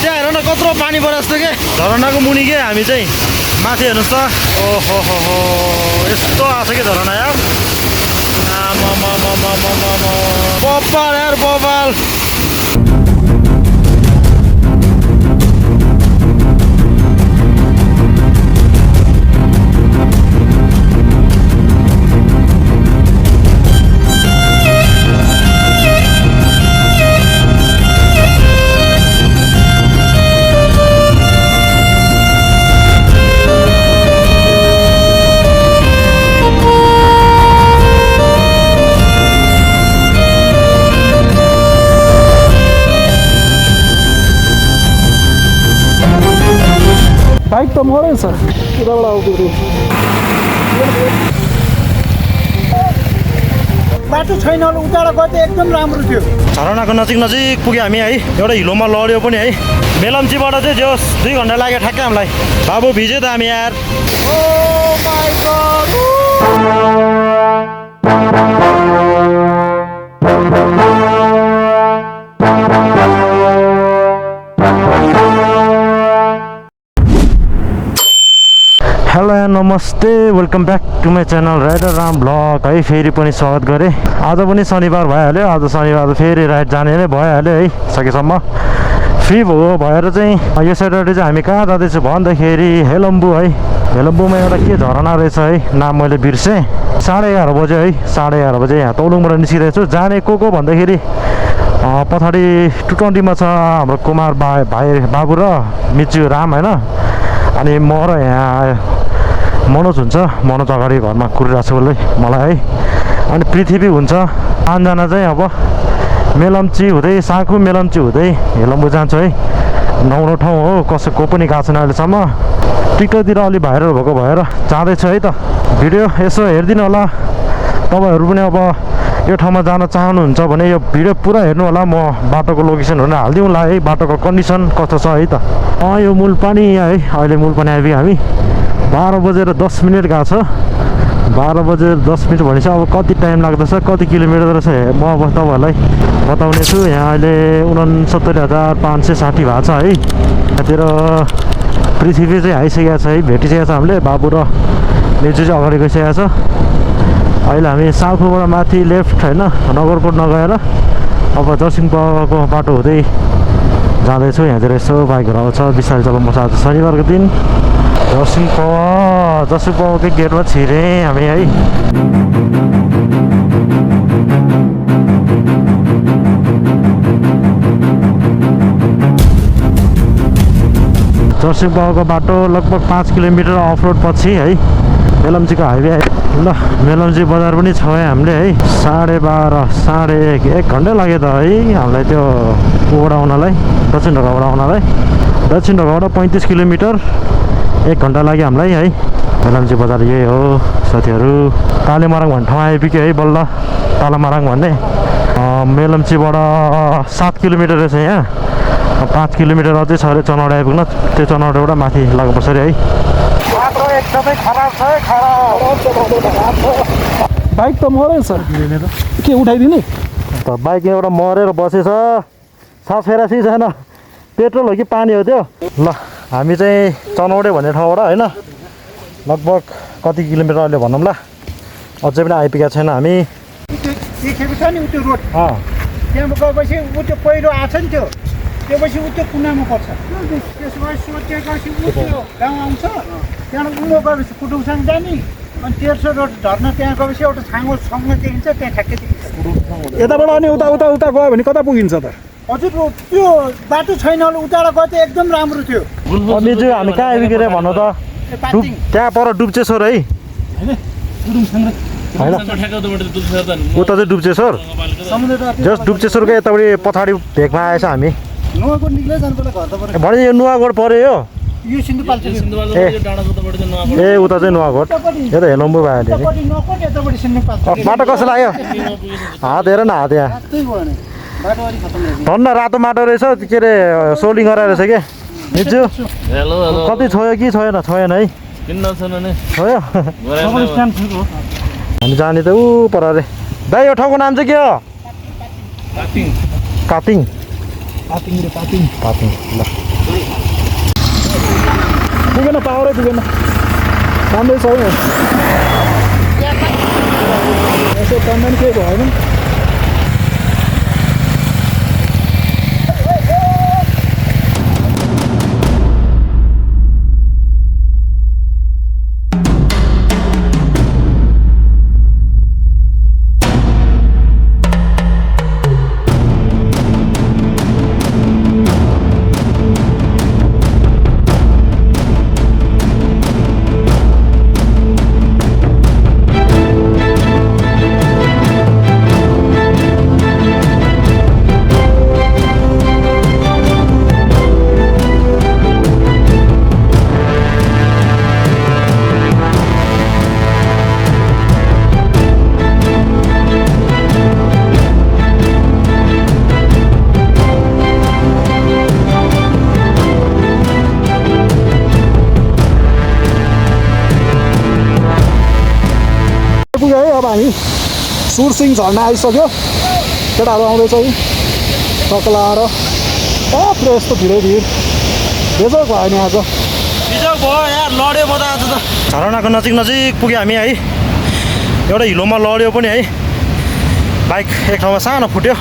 त्यहाँ हेर न कत्रो पानी परे जस्तो के झरनाको मुनि के हामी चाहिँ माथि हेर्नुहोस् त ओहो हो हो यस्तो आछ के झरना यार बब्बाल यार बब्बाल बाइक त मरै छ उताबाट आउँदै बाटो छैन उताबाट गए एकदम राम्रो थियो झरनाको नजिक नजिक पुग्यो हामी है एउटा हिलोमा लड्यो पनि है मेलम्चीबाट चाहिँ जो 2 घन्टा लाग्यो ठ्याक्कै हामीलाई बाबु भिज्यो त हामी यार ओ माय गॉड हेलो नमस्ते welcome back to my channel rider Ram blog है फेरि पनि स्वागत गरेँ आज पनि शनिबार भइहाल्यो आज शनिबार फेरि राइड जाने नै भइहाल्यो है सकेसम्म फ्री भएर चाहिँ यो स्याटरडे चाहिँ हामी कहाँ जाँदैछु भन्दाखेरि हेलम्बू है हेलम्बूमा एउटा के झरना रहेछ है नाम मैले बिर्सेँ 11:30 बजे है 11:30 बजे यहाँ तौलुङबाट निस्किरहेको छु जाने को भन्दाखेरि पछाडि 220मा छ हाम्रो कुमार भाइ बाबु र मिचु राम होइन अनि म र यहाँ मनोज हुन्छ मनोज अगाडि घरमा कुरिरहेको छु उसले मलाई है अनि पृथ्वी हुन्छ 5 जना चाहिँ अब मेलम्ची हुँदै साँखु मेलम्ची हुँदै हेलम्बू जान्छ है नौलो ठाउँ हो कसैको पनि गएको छैन अहिलेसम्म टिकटतिर अलि भाइरल भएको भएर जाँदैछु है त भिडियो यसो हेरिदिनु होला तपाईँहरू पनि अब यो ठाउँमा जान चाहनुहुन्छ भने यो भिडियो पुरा हेर्नु होला म बाटोको लोकेसनहरू हालिदिउँला है बाटोको कन्डिसन कस्तो छ है त यो मूलपानी है अहिले मूलपानी आइपुग्यो हामी 12:10 गएको छ 12:10 भनेपछि अब कति टाइम लाग्दछ कति किलोमिटर रहेछ म अब तपाईँहरूलाई बताउने छु यहाँ अहिले 69,560 भएको छ है यहाँतिर पृथ्वी चाहिँ आइसकेको छ है भेटिसकेको छ हामीले बाबु र मेजु चाहिँ अगाडि गइसकेको छ अहिले हामी साउथबाट माथि लेफ्ट होइन नगरकोट नगएर अब जर्सिङपाको बाटो हुँदै जाँदैछु यहाँतिर यसो बाइकहरू आउँछ बिस्तारै चलाउनुपर्छ आज शनिबारको दिन जर्सिङपाकै गेटमा छिरेँ हामी है जर्सिङपाको बाटो लगभग 5 किलोमिटर अफ रोड पछि है मेलम्चीको हाइवे ल मेलम्ची बजार पनि छ हामीले है 12:30 1 घन्टा लाग्यो त है हामीलाई त्यो उबाट आउनलाई दक्षिण ढोकाबाट आउनलाई दक्षिण ढोकाबाट 35 किलोमिटर 1 घन्टा लाग्यो हामीलाई है मेलम्ची बजार यही हो साथीहरू तालेमाराङ भन्ने ठाउँ आइपुग्यो है बल्ल तालेमाराङ भन्ने मेलम्चीबाट 7 किलोमिटर रहेछ यहाँ 5 किलोमिटर अझै छ अरे चनौडा आइपुग्न त्यो चनौडाबाट माथि लाग्नुपर्छ अरे है एकदमै खराब छ बाइक त मरै छ के उठाइदिने त बाइक एउटा मरेर बसेछ सास फेरासी छैन पेट्रोल हो कि पानी हो त्यो ल हामी चाहिँ चनौडे भन्ने ठाउँबाट होइन लगभग कति किलोमिटर अहिले भनौँ ल अझै पनि आइपुगेको छैन हामी देखेको छ नि उ त्यो रोड त्यहाँ गएपछि उ त्यो पहिरो आएको छ नि त्यो त्यसपछि उ त्यो कुनामा पर्छ त्यसपछि सोचेपछि उ त्यो गाउँ आउँछ त्यहाँबाट उल्लो गएपछि कुटुङसँग जाने अनि तेर्सो रोड झर्न त्यहाँ गएपछि एउटा छाँगो सँग देखिन्छ त्यहाँ ठ्याक्कै देखिन्छ यताबाट अनि उता उता उता गयो भने कता पुगिन्छ त हजुर त्यो बाटो छैन उताबाट गए त एकदम राम्रो थियो मिजु हामी कहाँ आइपुग्यो रे भन्नु त त्यहाँ पर डुब्चेश्वर है उता चाहिँ डुब्चेश्वर जस्ट डुब्चेश्वरको यतापट्टि पछाडि भेकमा आएछ हामी नुवाकोट निक्लै जानु पर्ला घर त भने यो नुवाकोट पर्यो यो सिन्धुपाल्चोक ए उता चाहिँ नुवाकोट यो त हेलम्बू भयो बाटो कस्तो लाग्यो हात हेर न हात यहाँ धन्न रातो माटो रहेछ के अरे सोलिङ गराएर रहेछ के मिजु कति छोयो कि छोएन छोएन है छोयो हामी जाने त पर अरे दाइ यो ठाउँको नाम चाहिँ के हो कातिङ पापिङ रे पापिङ पापिङ ल पुगेन पावरै पुगेन राम्रै छ है यसो कमेन्ट केही भएन पुग्यो है अब हामी सुरसिङ झर्ना आइसक्यो केटाहरू आउँदैछ है टक्लाएर पुरा यस्तो भिडै भिड बेजोग भयो नि आज बिजोग भयो यार लड्यो म त आज त झरनाको नजिक नजिक पुग्यो हामी है एउटा हिलोमा लड्यो पनि है बाइक एक ठाउँमा सानो फुट्यो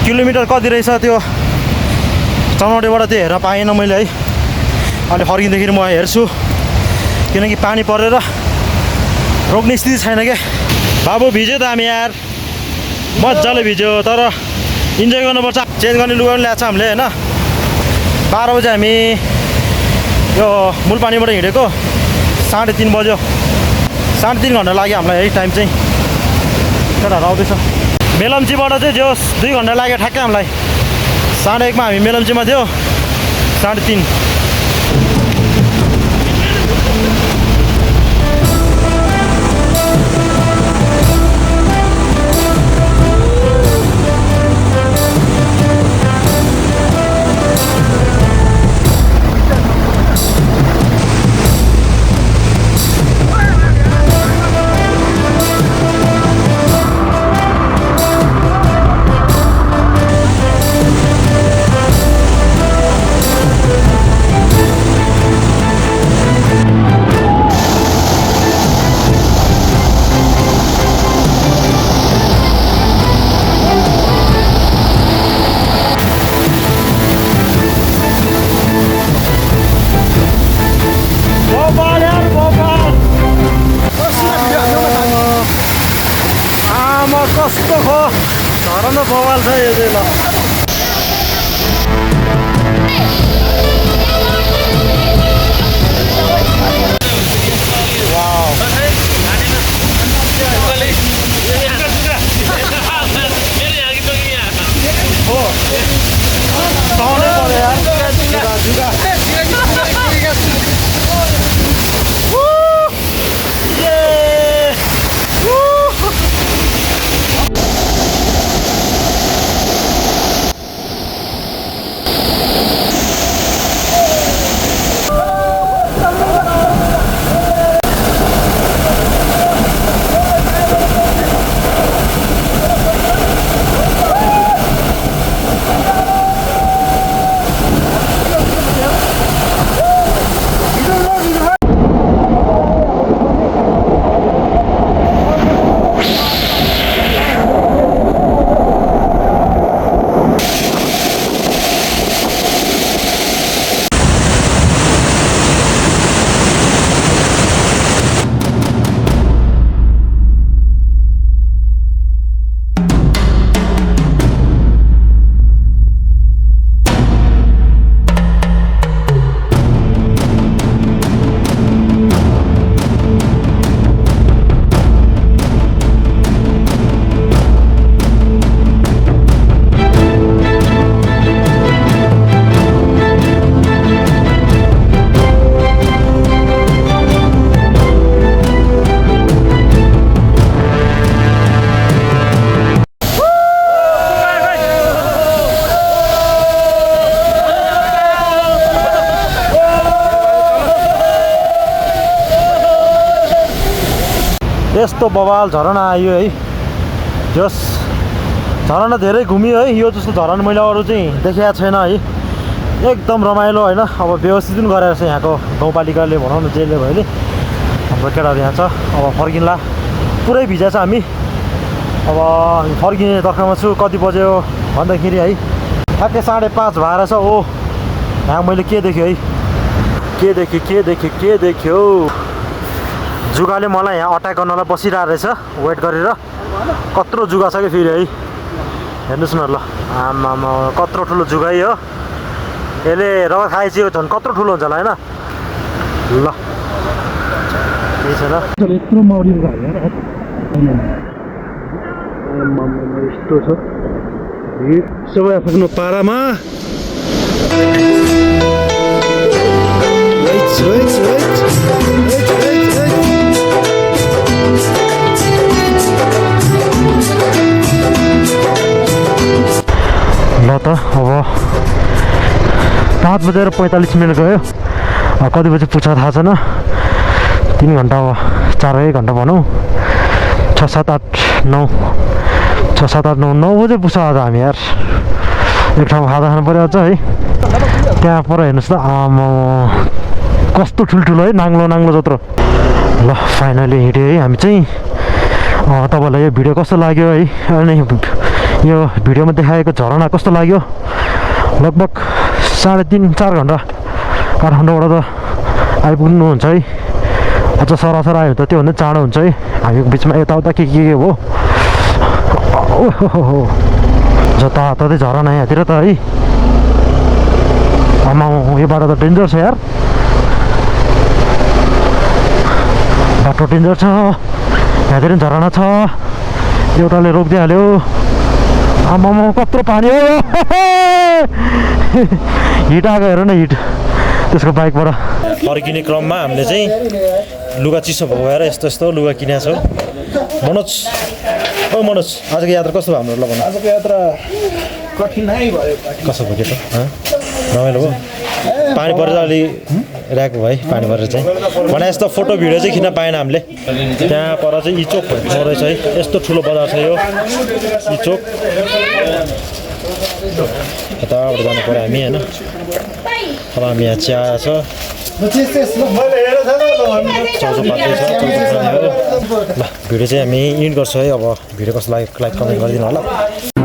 किलोमिटर कति रहेछ त्यो चनौटेबाट त्यो हेर्न पाएन मैले है अनि फर्किँदाखेरि म हेर्छु किनकि पानी परेर रोक्ने स्थिति छैन क्या बाबु भिज्यो त हामी यार मजाले भिज्यो तर इन्जोय गर्नुपर्छ चेन्ज गर्ने लुगा पनि ल्याएको छ हामीले होइन 12 बजे हामी यो मूलपानीबाट हिँडेको 3:30 बज्यो 3.5 घन्टा लाग्यो हामीलाई है टाइम चाहिँ केटाहरू आउँदैछ मेलम्चीबाट चाहिँ जो 2 घन्टा लाग्यो ठ्याक्कै हामीलाई 1:30 मा हामी मेलम्चीमा थियो 3:30 कस्तो खो झरना बवाल छ यो चाहिँ ल यस्तो बवाल झरना आयो है जस झरना धेरै घुमियो है यो जस्तो झरना मैले अरू चाहिँ देखेको छैन है एकदम रमाइलो होइन अब व्यवस्थित पनि गरेर छ यहाँको गाउँपालिकाले भनौँ न जेले भयो नि हाम्रो केटाहरू यहाँ छ अब फर्किन्ला पुरै भिजा छ हामी अब फर्किने तर्खमा छु कति बज्यो भन्दाखेरि है ठ्याक्कै 5:30 भएर छ ओ यहाँ मैले के देखेँ है के देख्यो जुगाले मलाई यहाँ अट्याक गर्नलाई बसिरहेको रहेछ वेट गरेर कत्रो जुगा छ कि फेरि है हेर्नुहोस् न ल आमामा कत्रो ठुलो जुगा है हो यसले रगत खाएपछि झन् कत्रो ठुलो हुन्छ होला होइन ल केही छैन यत्रो मौरीको यस्तो छ सबै आफ्नो पारामा ल त अब 5:45 गयो कति बजी पुग्छ थाहा छैन 3 घन्टा अब 4 घन्टा भनौँ 6, 7, 8, 9 बजे पुग्छ आज हामी यार एक ठाउँमा खाजा खानु पऱ्यो अझ है त्यहाँ पर हेर्नुहोस् त आमा कस्तो ठुल्ठुलो है नाङ्लो जत्रो ल फाइनली हिँड्यो है हामी चाहिँ तपाईँलाई यो भिडियो कस्तो लाग्यो है अनि यो भिडियोमा देखाएको झरना कस्तो लाग्यो लगभग 3.5-4 घन्टा काठमाडौँबाट त आइपुग्नुहुन्छ है अझ सरासर आयो भने त त्योभन्दा चाँडो हुन्छ है हामी बिचमा यताउता के हो ओहो जताततै झरना यहाँतिर त है आमा यो बाटो त डेन्जर छ यार बाटो डेन्जर छ यहाँतिर झरना छ एउटाले रोकिदिइहाल्यो आमामा कत्रो पानी हो हिट आएको हेर न हिट त्यसको बाइकबाट फर्किने क्रममा हामीले चाहिँ लुगा चिसो भएर यस्तो लुगा किनेको छौँ मनोज आजको यात्रा कस्तो भयो हाम्रो ल भन्नु आजको यात्रा कठिनाइ भयो कसो भयो त रमाइलो भयो पानी परेर अलि ऱ्याक भयो है पानी परेर चाहिँ भने यस्तो फोटो भिडियो चाहिँ खिच्न पाएन हामीले त्यहाँ पर चाहिँ इचोक भन्ने रहेछ है यस्तो ठुलो बजार छ यो इचोक यताबाट जानु पऱ्यो हामी होइन अब हामी यहाँ चिया छ चाउचाउ पात्रै छ ल भिडियो चाहिँ हामी इन्ड गर्छौँ है अब भिडियो कस्तो लाग्यो लाइक कमेन्ट गरिदिनु होला